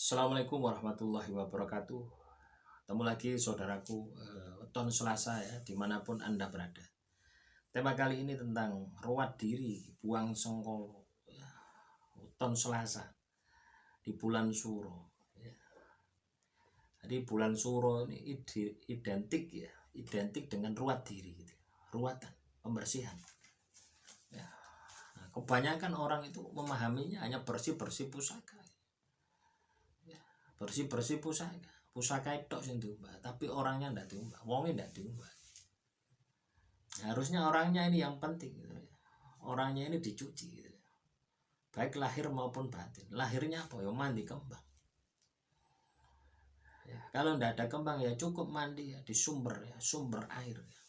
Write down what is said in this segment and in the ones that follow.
Assalamualaikum warahmatullahi wabarakatuh. Ketemu lagi saudaraku, weton Selasa ya, dimanapun Anda berada. Tema kali ini tentang ruwat diri, buang sengkolo ya, weton Selasa di bulan Suro ya. Jadi bulan Suro ini identik dengan ruwat diri gitu. Ruatan, pembersihan ya. Nah, kebanyakan orang itu memahaminya hanya bersih-bersih pusaka, bersih-bersih pusaka itu sing diubah, tapi orangnya ndak diubah, wongnya ndak diubah. Harusnya orangnya ini yang penting gitu. Orangnya ini dicuci gitu. Baik lahir maupun batin. Lahirnya apa ya, mandi kembang ya. Kalau ndak ada kembang ya cukup mandi ya di sumber ya, sumber air ya.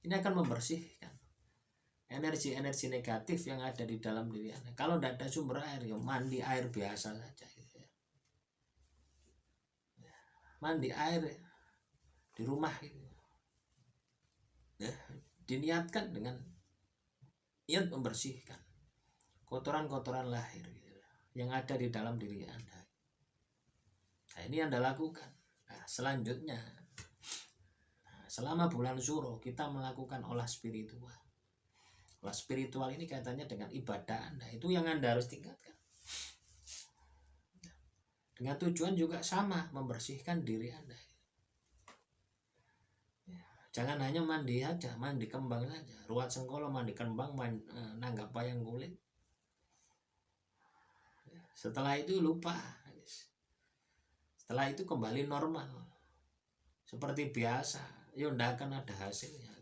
Ini akan membersihkan energi-energi negatif yang ada di dalam diri Anda. Kalau tidak ada sumber air, ya mandi air biasa saja gitu ya. Mandi air ya, di rumah gitu ya, diniatkan dengan niat membersihkan kotoran-kotoran lahir gitu ya, yang ada di dalam diri Anda. Nah, ini Anda lakukan. Nah, selanjutnya selama bulan Suro kita melakukan olah spiritual. Olah spiritual ini kaitannya dengan ibadah Anda, itu yang Anda harus tingkatkan. Dengan tujuan juga sama, membersihkan diri Anda. Ya, jangan hanya mandi aja, mandi kembang saja. Ruat sengkolo, mandi kembang, nanggap wayang kulit. Ya, setelah itu lupa. Setelah itu kembali normal. Seperti biasa, ya ndak akan ada hasilnya.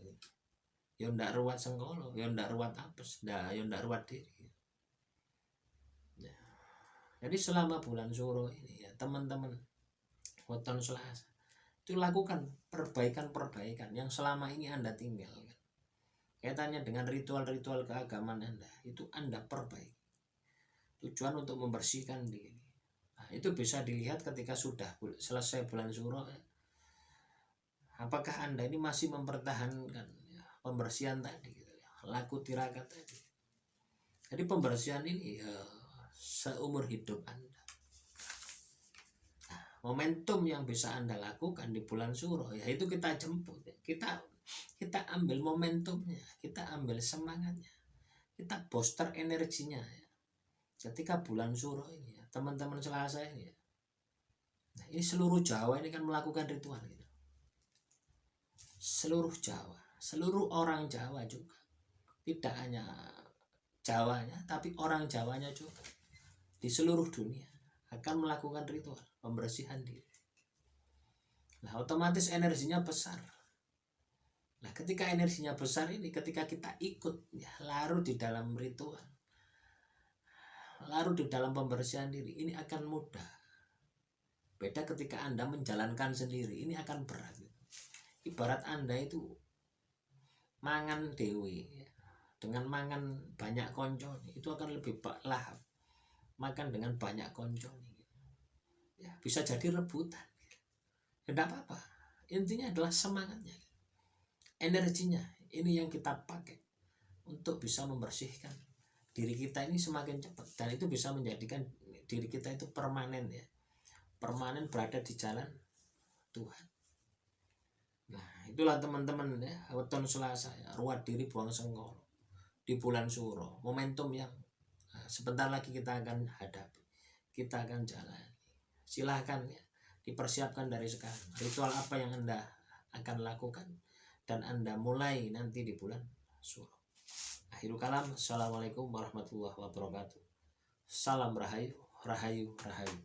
Ya ndak ruwat sengkolo, ya ndak ruwat apes, ya ndak ruwat diri ya. Jadi selama bulan Suro ini ya teman-teman, weton Selasa itu lakukan perbaikan-perbaikan yang selama ini Anda tinggalkan. Kaitannya dengan ritual-ritual keagamaan Anda, itu Anda perbaiki. Tujuan untuk membersihkan diri. Nah, itu bisa dilihat ketika sudah selesai bulan Suro ya. Apakah Anda ini masih mempertahankan pembersihan tadi gitu ya, laku tirakat tadi. Jadi pembersihan ini ya, seumur hidup Anda. Nah, momentum yang bisa Anda lakukan di bulan Suro ya itu kita jemput ya. Kita ambil momentumnya, kita ambil semangatnya, kita booster energinya ya. Ketika bulan Suro ini ya, teman-teman Selasa ini ya. Nah, ini seluruh Jawa ini kan melakukan ritual gitu. Seluruh Jawa, seluruh orang Jawa juga, tidak hanya Jawanya tapi orang Jawanya juga di seluruh dunia akan melakukan ritual pembersihan diri. Nah, otomatis energinya besar. Nah, ketika energinya besar ini, ketika kita ikut ya, larut di dalam ritual, larut di dalam pembersihan diri, ini akan mudah. Beda ketika Anda menjalankan sendiri, ini akan berat. Ibarat Anda itu mangan dewi ya. Dengan mangan banyak konco itu akan lebih lahap makan dengan banyak konco ya, bisa jadi rebutan ya, tidak apa-apa, intinya adalah semangatnya, energinya ini yang kita pakai untuk bisa membersihkan diri kita ini semakin cepat, dan itu bisa menjadikan diri kita itu permanen ya, permanen berada di jalan Tuhan. Nah, itulah teman-teman ya, weton Selasa ya, ruwat diri buang sengkolo di bulan Suro, momentum yang sebentar lagi kita akan hadapi, kita akan jalani. Silahkan ya, dipersiapkan dari sekarang ritual apa yang Anda akan lakukan dan Anda mulai nanti di bulan Suro. Akhirul kalam, assalamualaikum warahmatullahi wabarakatuh. Salam rahayu, rahayu, rahayu.